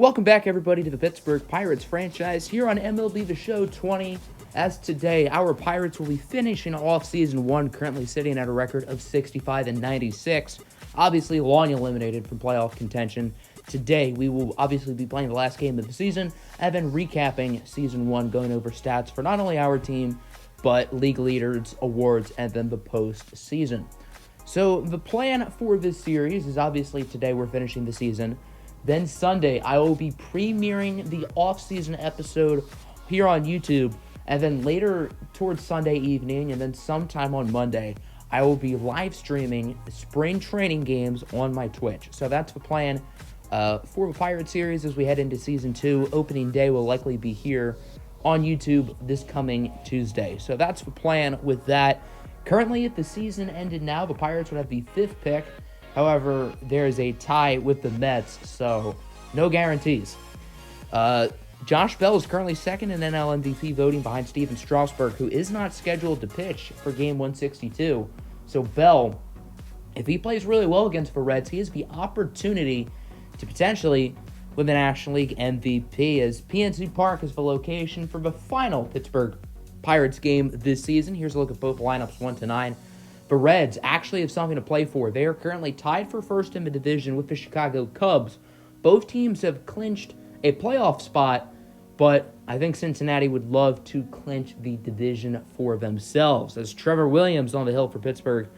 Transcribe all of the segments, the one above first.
Welcome back, everybody, to the Pittsburgh Pirates franchise here on MLB The Show 20. As today, our Pirates will be finishing off Season 1, currently sitting at a record of 65-96. Obviously, long eliminated from playoff contention. Today, we will obviously be playing the last game of the season and then recapping Season 1, going over stats for not only our team, but league leaders, awards, and then the postseason. So, the plan for this series is obviously today we're finishing the season. Then Sunday, I will be premiering the off-season episode here on YouTube. And then later towards Sunday evening and then sometime on Monday, I will be live streaming spring training games on my Twitch. So that's the plan for the Pirate series as we head into Season 2. Opening day will likely be here on YouTube this coming Tuesday. So that's the plan with that. Currently, if the season ended now, the Pirates would have the 5th pick. However, there is a tie with the Mets, so no guarantees. Josh Bell is currently second in NL MVP voting behind Steven Strasburg, who is not scheduled to pitch for Game 162. So Bell, if he plays really well against the Reds, he has the opportunity to potentially win the National League MVP, as PNC Park is the location for the final Pittsburgh Pirates game this season. Here's a look at both lineups 1 to 9. The Reds actually have something to play for. They are currently tied for first in the division with the Chicago Cubs. Both teams have clinched a playoff spot, but I think Cincinnati would love to clinch the division for themselves. As Trevor Williams on the hill for Pittsburgh,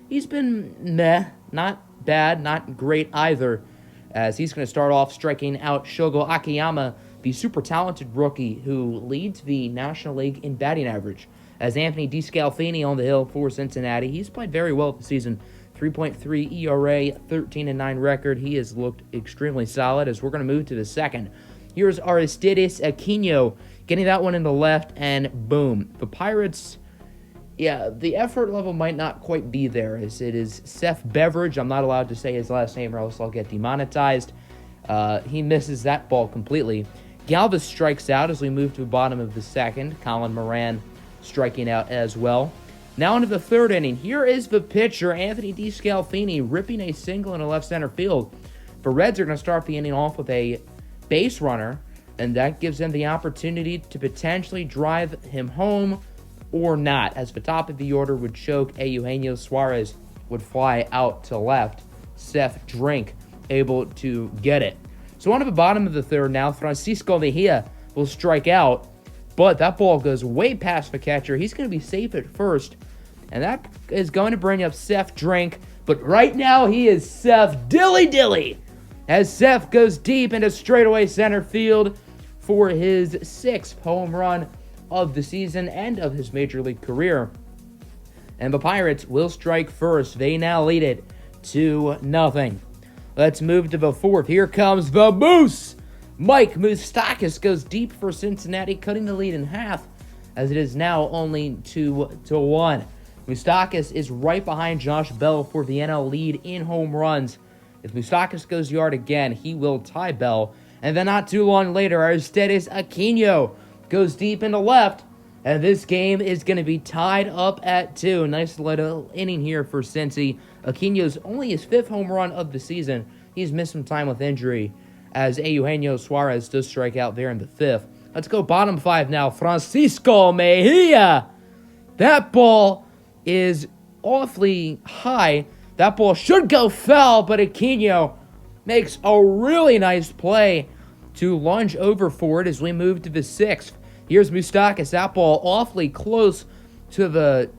he's been meh, not bad, not great either, as he's going to start off striking out Shogo Akiyama, the super talented rookie who leads the National League in batting average. As Anthony DeScalfini on the hill for Cincinnati, he's played very well this season. 3.3 ERA, 13-9 record. He has looked extremely solid as we're going to move to the second. Here's Aristides Aquino getting that one in the left, and boom. The Pirates, yeah, the effort level might not quite be there, as it is Seth Beveridge. I'm not allowed to say his last name or else I'll get demonetized. He misses that ball completely. Galvis strikes out as we move to the bottom of the second. Colin Moran striking out as well. Now into the third inning. Here is the pitcher, Anthony DeScalfini, ripping a single in the left center field. The Reds are going to start the inning off with a base runner, and that gives them the opportunity to potentially drive him home or not, as the top of the order would choke. Eugenio Suarez would fly out to left. Seth Drink able to get it. So on to the bottom of the third now. Francisco Mejia will strike out, but that ball goes way past the catcher. He's going to be safe at first, and that is going to bring up Seth Drink. But right now, he is Seth Dilly-Dilly, as Seth goes deep into straightaway center field for his 6th home run of the season and of his Major League career. And the Pirates will strike first. They now lead it 2-0. Let's move to the fourth. Here comes the Moose. Mike Moustakas goes deep for Cincinnati, cutting the lead in half, as it is now only 2-1. Moustakas is right behind Josh Bell for the NL lead in home runs. If Moustakas goes yard again, he will tie Bell. And then not too long later, Aristides Aquino goes deep into left, and this game is going to be tied up at 2. Nice little inning here for Cincy. Aquino's only his 5th home run of the season. He's missed some time with injury, as Eugenio Suarez does strike out there in the 5th. Let's go bottom 5 now. Francisco Mejia. That ball is awfully high. That ball should go foul, but Aquino makes a really nice play to lunge over for it as we move to the 6th. Here's Moustakas. That ball awfully close to the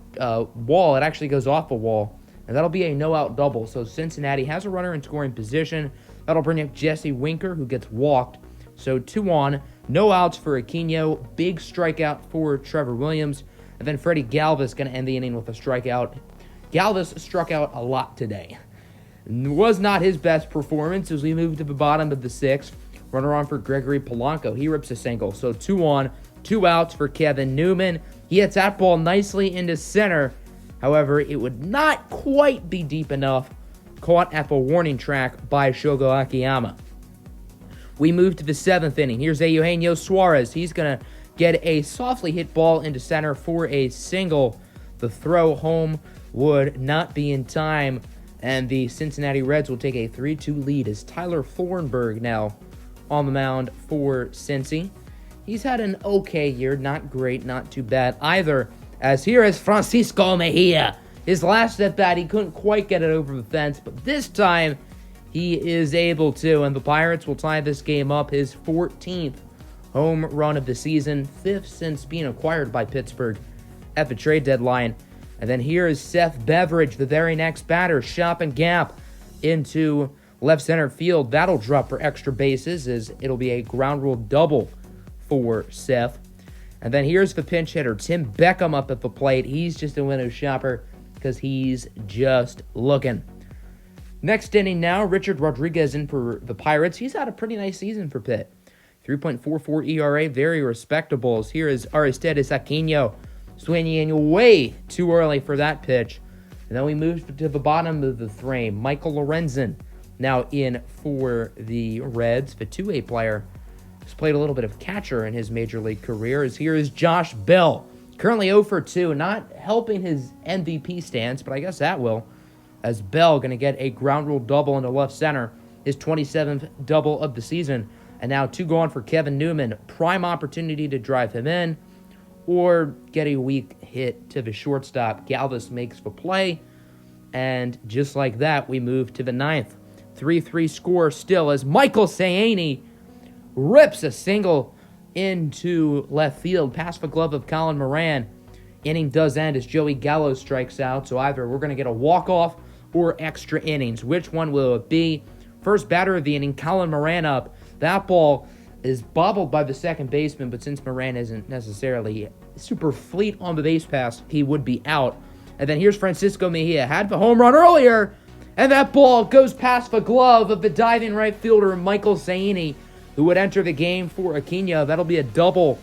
wall. It actually goes off the wall, and that'll be a no-out double. So Cincinnati has a runner in scoring position. That'll bring up Jesse Winker, who gets walked. So 2 on, no outs for Aquino. Big strikeout for Trevor Williams. And then Freddie Galvis going to end the inning with a strikeout. Galvis struck out a lot today. Was not his best performance as we move to the bottom of the 6th. Runner on for Gregory Polanco. He rips a single. So 2 on, 2 outs for Kevin Newman. He hits that ball nicely into center. However, it would not quite be deep enough. Caught at the warning track by Shogo Akiyama. We move to the 7th inning. Here's Eugenio Suarez. He's going to get a softly hit ball into center for a single. The throw home would not be in time, and the Cincinnati Reds will take a 3-2 lead as Tyler Thornburg now on the mound for Cincy. He's had an okay year, not great, not too bad either. As here is Francisco Mejia. His last at-bat, he couldn't quite get it over the fence, but this time he is able to, and the Pirates will tie this game up. His 14th home run of the season, 5th since being acquired by Pittsburgh at the trade deadline. And then here is Seth Beveridge, the very next batter, shopping gap into left center field. That'll drop for extra bases, as it'll be a ground rule double for Seth. And then here's the pinch hitter, Tim Beckham, up at the plate. He's just a window shopper because he's just looking. Next inning now, Richard Rodriguez in for the Pirates. He's had a pretty nice season for Pitt. 3.44 ERA, very respectable. Here is Aristides Aquino swinging way too early for that pitch. And then we move to the bottom of the frame. Michael Lorenzen now in for the Reds, the two-way player. He's played a little bit of catcher in his major league career. As here is Josh Bell, currently 0 for 2, not helping his MVP stance, but I guess that will. As Bell going to get a ground rule double into left center, his 27th double of the season. And now 2 gone for Kevin Newman. Prime opportunity to drive him in or get a weak hit to the shortstop. Galvis makes the play, and just like that, we move to the 9th. 3-3 score still as Michael Saini rips a single into left field, past the glove of Colin Moran. Inning does end as Joey Gallo strikes out, so either we're going to get a walk-off or extra innings. Which one will it be? First batter of the inning, Colin Moran up. That ball is bobbled by the second baseman, but since Moran isn't necessarily super fleet on the base pass, he would be out. And then here's Francisco Mejia, had the home run earlier, and that ball goes past the glove of the diving right fielder, Michael Saini, who would enter the game for Aquino. That'll be a double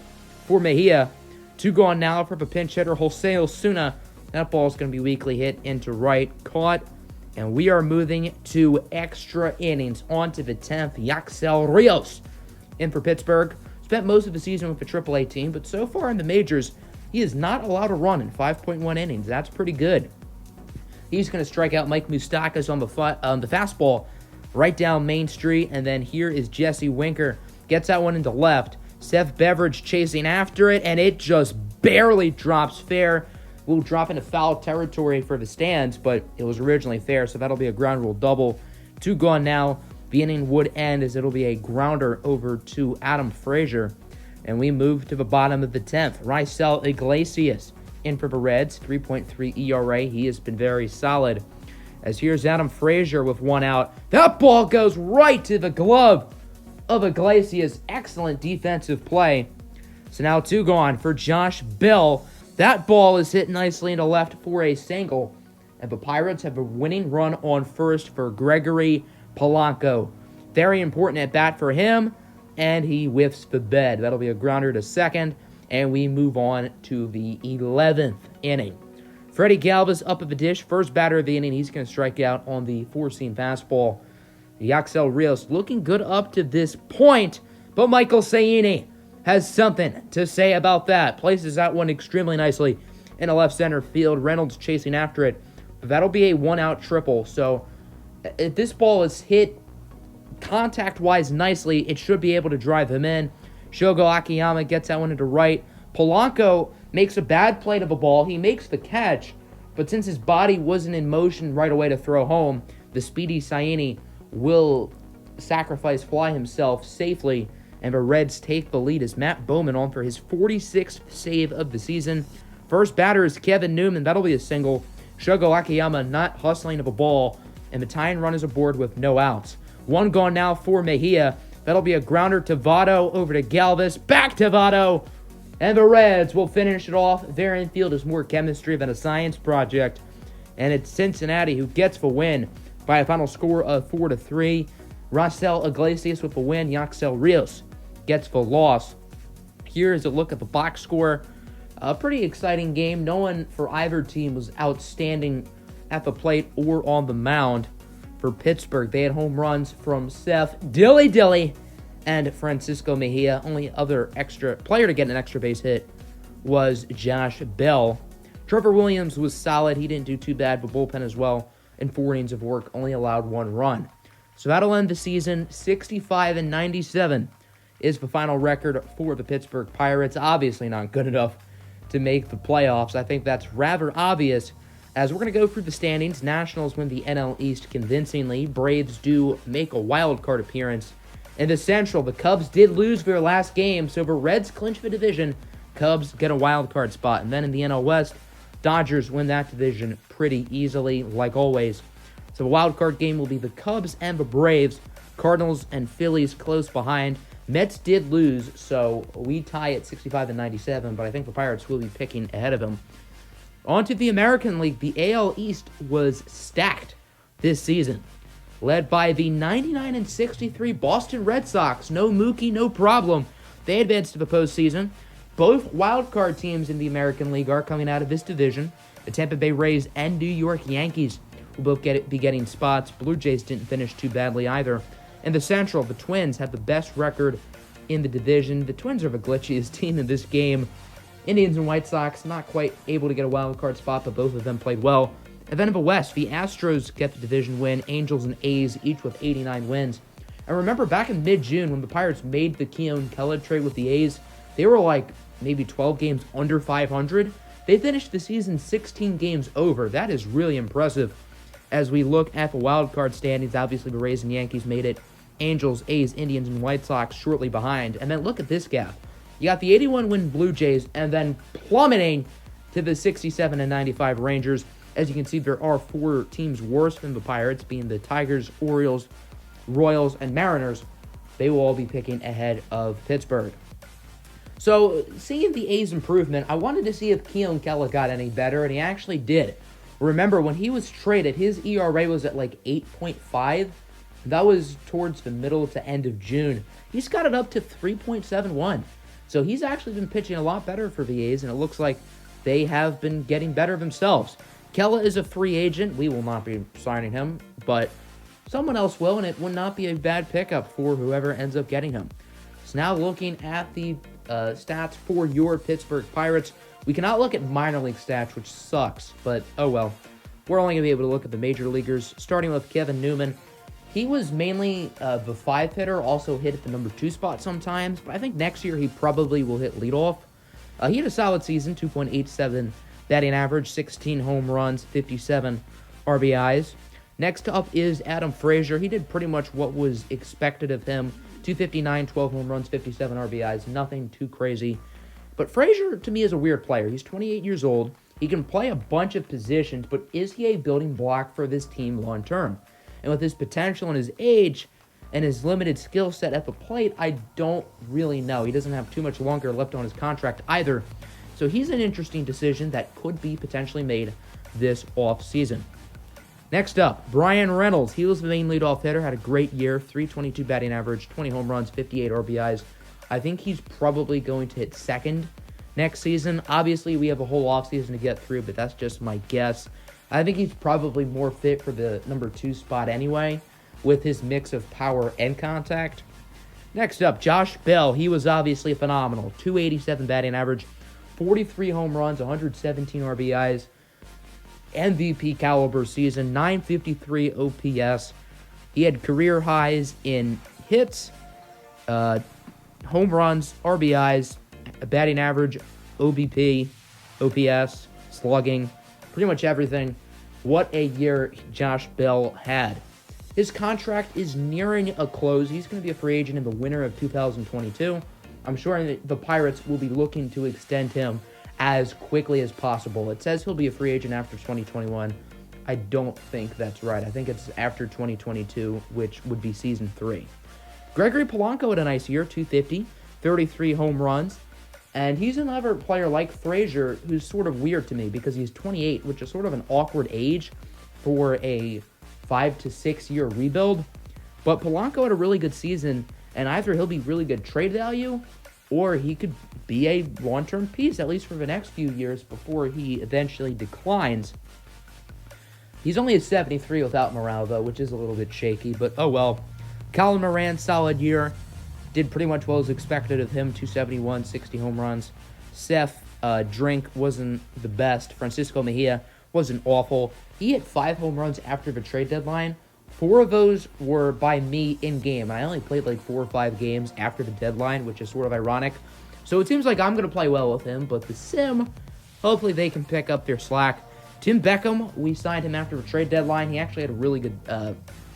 for Mejia. 2 gone now for the pinch hitter, Jose Osuna. That ball's going to be weakly hit into right, caught, and we are moving to extra innings. On to the 10th, Yaxel Rios in for Pittsburgh. Spent most of the season with the AAA team, but so far in the majors, he is not allowed to run in 5.1 innings. That's pretty good. He's going to strike out Mike Moustakas on the fastball right down Main Street. And then here is Jesse Winker. Gets that one into left. Seth Beveridge chasing after it, and it just barely drops fair. Will drop into foul territory for the stands, but it was originally fair, so that'll be a ground rule double. 2 gone now. The inning would end as it'll be a grounder over to Adam Frazier. And we move to the bottom of the 10th. Raisel Iglesias in for the Reds, 3.3 ERA. He has been very solid. As here's Adam Frazier with 1 out. That ball goes right to the glove of Iglesias. Excellent defensive play. So now 2 gone for Josh Bell. That ball is hit nicely into left for a single. And the Pirates have a winning run on first for Gregory Polanco. Very important at bat for him. And he whiffs the bed. That'll be a grounder to second. And we move on to the 11th inning. Freddie Galvis up at the dish. First batter of the inning. He's going to strike out on the four-seam fastball. Yaxel Rios looking good up to this point. But Michael Saini has something to say about that. Places that one extremely nicely in a left center field. Reynolds chasing after it. But that'll be a 1-out triple. So if this ball is hit contact-wise nicely, it should be able to drive him in. Shogo Akiyama gets that one into right. Polanco makes a bad play to the ball. He makes the catch, but since his body wasn't in motion right away to throw home, the speedy Saini will sacrifice fly himself safely, and the Reds take the lead as Matt Bowman on for his 46th save of the season. First batter is Kevin Newman. That'll be a single. Shogo Akiyama not hustling to the ball, and the tying run is aboard with no outs. 1 gone now for Mejia. That'll be a grounder to Votto over to Galvis. Back to Votto. And the Reds will finish it off. Their infield is more chemistry than a science project. And it's Cincinnati who gets the win by a final score of 4-3. Raisel Iglesias with the win. Yaxel Rios gets the loss. Here's a look at the box score. A pretty exciting game. No one for either team was outstanding at the plate or on the mound. For Pittsburgh, they had home runs from Seth Dilly and Francisco Mejia. Only other extra player to get an extra base hit was Josh Bell. Trevor Williams was solid. He didn't do too bad, but bullpen as well. In 4 innings of work, only allowed 1 run. So that'll end the season 65-97 is the final record for the Pittsburgh Pirates. Obviously not good enough to make the playoffs. I think that's rather obvious. As we're going to go through the standings, Nationals win the NL East convincingly. Braves do make a wild card appearance. In the Central, the Cubs did lose their last game, so the Reds clinch the division. Cubs get a wild card spot. And then in the NL West, Dodgers win that division pretty easily, like always. So the wild card game will be the Cubs and the Braves. Cardinals and Phillies close behind. Mets did lose, so we tie at 65-97, but I think the Pirates will be picking ahead of them. On to the American League. The AL East was stacked this season, led by the 99-63 Boston Red Sox. No Mookie, no problem. They advanced to the postseason. Both wildcard teams in the American League are coming out of this division. The Tampa Bay Rays and New York Yankees will both be getting spots. Blue Jays didn't finish too badly either. In the Central, the Twins have the best record in the division. The Twins are the glitchiest team in this game. Indians and White Sox not quite able to get a wild card spot, but both of them played well. And then in the West, the Astros get the division win. Angels and A's each with 89 wins. And remember, back in mid-June, when the Pirates made the KELLER trade with the A's, they were like maybe 12 games under 500. They finished the season 16 games over. That is really impressive. As we look at the wild card standings, obviously the Rays and Yankees made it. Angels, A's, Indians, and White Sox shortly behind. And then look at this gap. You got the 81-win Blue Jays, and then plummeting to the 67-95 Rangers. As you can see, there are 4 teams worse than the Pirates, being the Tigers, Orioles, Royals, and Mariners. They will all be picking ahead of Pittsburgh. So, seeing the A's improvement, I wanted to see if KELLER got any better, and he actually did. Remember, when he was traded, his ERA was at like 8.5. That was towards the middle to end of June. He's got it up to 3.71. So he's actually been pitching a lot better for the A's, and it looks like they have been getting better themselves. KELLER is a free agent. We will not be signing him, but someone else will, and it would not be a bad pickup for whoever ends up getting him. So now looking at the stats for your Pittsburgh Pirates, we cannot look at minor league stats, which sucks, but oh well. We're only going to be able to look at the major leaguers, starting with Kevin Newman. He was mainly the 5 hitter, also hit at the number 2 spot sometimes, but I think next year he probably will hit leadoff. He had a solid season, 2.87 batting average, 16 home runs, 57 RBIs. Next up is Adam Frazier. He did pretty much what was expected of him, 259, 12 home runs, 57 RBIs, nothing too crazy. But Frazier, to me, is a weird player. He's 28 years old. He can play a bunch of positions, but is he a building block for this team long term? And with his potential and his age and his limited skill set at the plate, I don't really know. He doesn't have too much longer left on his contract either. So he's an interesting decision that could be potentially made this offseason. Next up, Bryan Reynolds. He was the main leadoff hitter, had a great year, 322 batting average, 20 home runs, 58 RBIs. I think he's probably going to hit second next season. Obviously, we have a whole offseason to get through, but that's just my guess. I think he's probably more fit for the number 2 spot anyway, with his mix of power and contact. Next up, Josh Bell. He was obviously phenomenal. 287 batting average, 43 home runs, 117 RBIs, MVP caliber season, 953 OPS. He had career highs in hits, home runs, RBIs, batting average, OBP, OPS, slugging, pretty much everything. What a year Josh Bell had. His contract is nearing a close. He's going to be a free agent in the winter of 2022. I'm sure the Pirates will be looking to extend him as quickly as possible. It says he'll be a free agent after 2021. I don't think that's right. I think it's after 2022, which would be season 3. Gregory Polanco had a nice year, 250, 33 home runs. And he's another player like Frazier who's sort of weird to me because he's 28, which is sort of an awkward age for a 5 to 6 year rebuild. But Polanco had a really good season, and either he'll be really good trade value or he could be a long-term piece, at least for the next few years before he eventually declines. He's only a 73 without Morale, though, which is a little bit shaky, but oh well. Colin Moran, solid year. Did pretty much what was expected of him, 271, 60 home runs. Seth Drink wasn't the best. Francisco Mejia wasn't awful. He hit 5 home runs after the trade deadline, 4 of those were by me in-game. I only played like 4 or 5 games after the deadline, which is sort of ironic. So it seems like I'm going to play well with him, but the sim, hopefully they can pick up their slack. Tim Beckham, we signed him after the trade deadline. He actually had a really good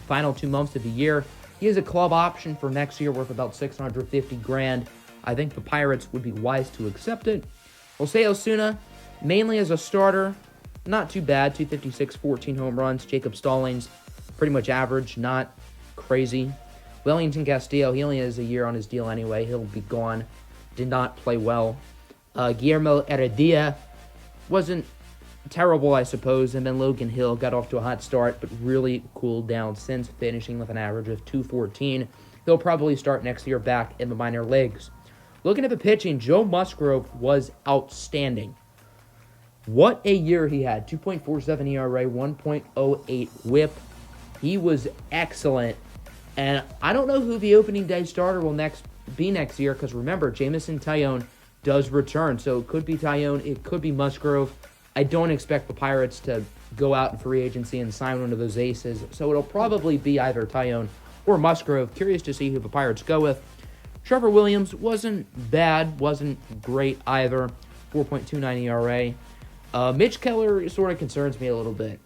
final 2 months of the year. He has a club option for next year worth about $650,000. I think the Pirates would be wise to accept it. Jose Osuna, mainly as a starter, not too bad. 256, 14 home runs. Jacob Stallings, pretty much average, not crazy. Wellington Castillo, he only has a year on his deal anyway. He'll be gone. Did not play well. Guillermo Heredia wasn't terrible, I suppose. And then Logan Hill got off to a hot start, but really cooled down since, finishing with an average of 214. He'll probably start next year back in the minor leagues. Looking at the pitching, Joe Musgrove was outstanding. What a year he had. 2.47 ERA, 1.08 whip. He was excellent. And I don't know who the opening day starter will be next year, because remember, Jameson Taillon does return. So it could be Taillon, it could be Musgrove. I don't expect the Pirates to go out in free agency and sign one of those aces. So it'll probably be either Taillon or Musgrove. Curious to see who the Pirates go with. Trevor Williams wasn't bad, wasn't great either. 4.29 ERA. Mitch Keller sort of concerns me a little bit.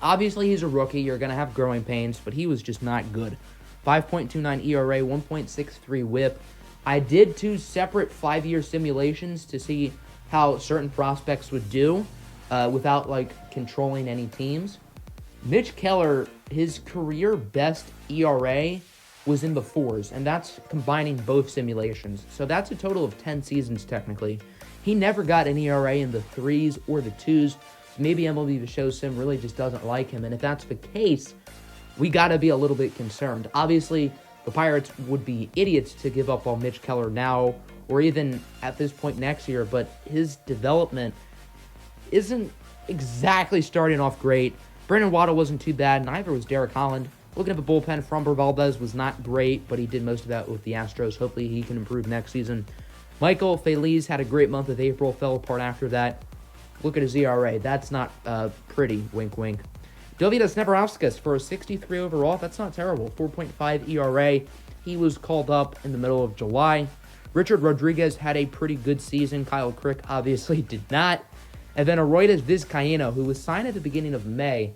Obviously, he's a rookie. You're going to have growing pains, but he was just not good. 5.29 ERA, 1.63 whip. I did 2 separate 5-year simulations to see how certain prospects would do without, controlling any teams. Mitch Keller, his career best ERA was in the 4s, and that's combining both simulations. So that's a total of 10 seasons, technically. He never got an ERA in the 3s or the 2s. Maybe MLB The Show Sim really just doesn't like him, and if that's the case, we got to be a little bit concerned. Obviously, the Pirates would be idiots to give up on Mitch Keller now, or even at this point next year, but his development isn't exactly starting off great. Brandon Waddle wasn't too bad, neither was Derek Holland. Looking at the bullpen, Framber Valdez was not great, but he did most of that with the Astros. Hopefully he can improve next season. Michael Feliz had a great month of April, fell apart after that. Look at his ERA. That's not pretty, wink, wink. Dovydas Nebrauskas for a 63 overall. That's not terrible. 4.5 ERA. He was called up in the middle of July. Richard Rodriguez had a pretty good season. Kyle Crick obviously did not. And then Aroides Vizcaíno, who was signed at the beginning of May,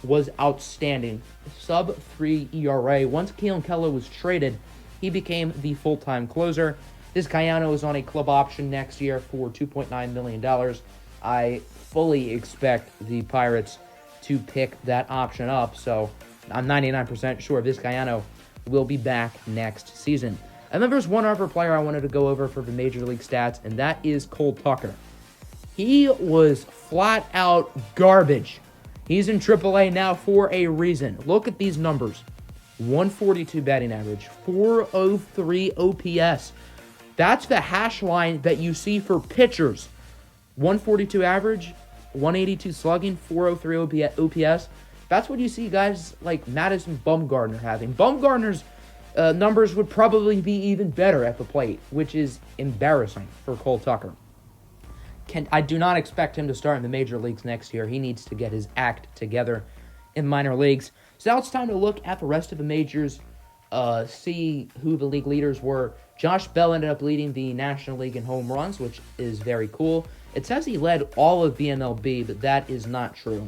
was outstanding. Sub-3 ERA. Once Keelan Keller was traded, he became the full-time closer. Vizcaíno is on a club option next year for $2.9 million. I fully expect the Pirates to pick that option up, so I'm 99% sure Vizcaíno will be back next season. And then there's one other player I wanted to go over for the Major League stats, and that is Cole Tucker. He was flat out garbage. He's in AAA now for a reason. Look at these numbers. 142 batting average, 403 OPS. That's the hash line that you see for pitchers. 142 average, 182 slugging, 403 OPS. That's what you see guys like Madison Bumgarner having. Bumgarner's numbers would probably be even better at the plate, which is embarrassing for Cole Tucker. I do not expect him to start in the major leagues next year. He needs to get his act together in minor leagues. So now it's time to look at the rest of the majors, see who the league leaders were. Josh Bell ended up leading the National League in home runs, which is very cool. It says he led all of the MLB, but that is not true.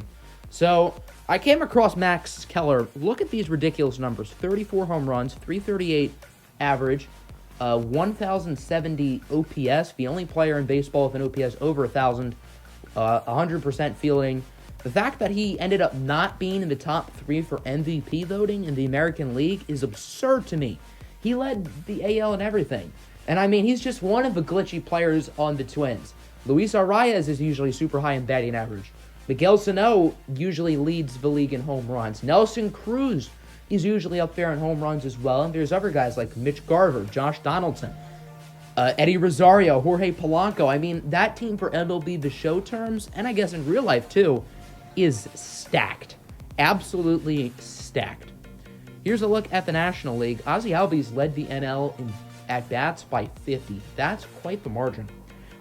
So I came across Max Keller. Look at these ridiculous numbers. 34 home runs, 338 average, 1,070 OPS. The only player in baseball with an OPS over 1,000, 100% fielding. The fact that he ended up not being in the top 3 for MVP voting in the American League is absurd to me. He led the AL and everything. And I mean, he's just one of the glitchy players on the Twins. Luis Arias is usually super high in batting average. Miguel Sano usually leads the league in home runs. Nelson Cruz is usually up there in home runs as well. And there's other guys like Mitch Garver, Josh Donaldson, Eddie Rosario, Jorge Polanco. I mean, that team for MLB The Show terms, and I guess in real life too, is stacked. Absolutely stacked. Here's a look at the National League. Ozzie Albies led the NL in at-bats by 50. That's quite the margin.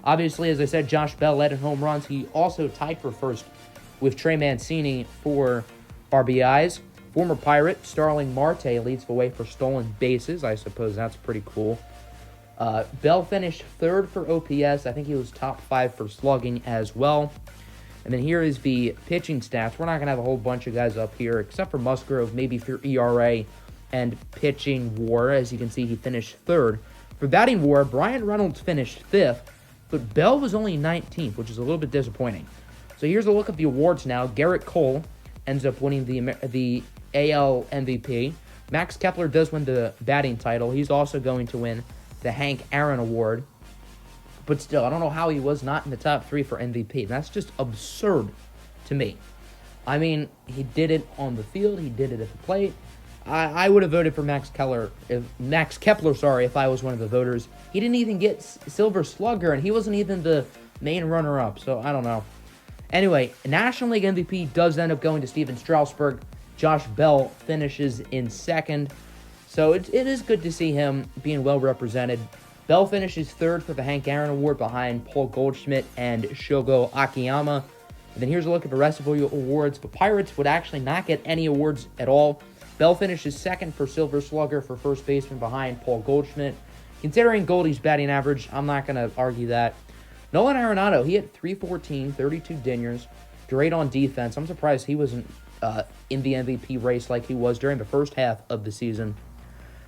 Obviously, as I said, Josh Bell led in home runs. He also tied for first with Trey Mancini for RBIs. Former Pirate Starling Marte leads the way for stolen bases. I suppose that's pretty cool. Bell finished 3rd for OPS. I think he was top 5 for slugging as well. And then here is the pitching stats. We're not going to have a whole bunch of guys up here, except for Musgrove, maybe for ERA and pitching WAR. As you can see, he finished 3rd. For batting WAR, Bryan Reynolds finished 5th, but Bell was only 19th, which is a little bit disappointing. So here's a look at the awards now. Garrett Cole ends up winning the AL MVP. Max Kepler does win the batting title. He's also going to win the Hank Aaron Award. But still, I don't know how he was not in the top 3 for MVP. That's just absurd to me. I mean, he did it on the field. He did it at the plate. I would have voted for Max Kepler, if I was one of the voters. He didn't even get Silver Slugger, and he wasn't even the main runner-up, so I don't know. Anyway, National League MVP does end up going to Steven Strasburg. Josh Bell finishes in 2nd, so it is good to see him being well represented. Bell finishes 3rd for the Hank Aaron Award behind Paul Goldschmidt and Shogo Akiyama. And then here's a look at the rest of the awards. The Pirates would actually not get any awards at all. Bell finishes 2nd for Silver Slugger for first baseman behind Paul Goldschmidt. Considering Goldie's batting average, I'm not going to argue that. Nolan Arenado, he hit .314, 32 dingers, great on defense. I'm surprised he wasn't in the MVP race like he was during the first half of the season.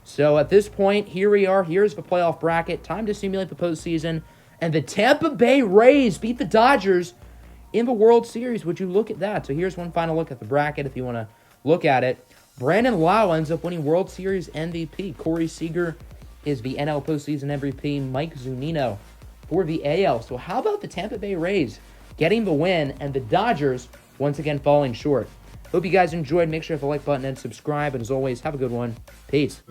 So at this point, here we are. Here's the playoff bracket. Time to simulate the postseason. And the Tampa Bay Rays beat the Dodgers in the World Series. Would you look at that? So here's one final look at the bracket if you want to look at it. Brandon Lau ends up winning World Series MVP. Corey Seager is the NL postseason MVP. Mike Zunino for the AL. So how about the Tampa Bay Rays getting the win and the Dodgers once again falling short? Hope you guys enjoyed. Make sure to hit the like button and subscribe. And as always, have a good one. Peace.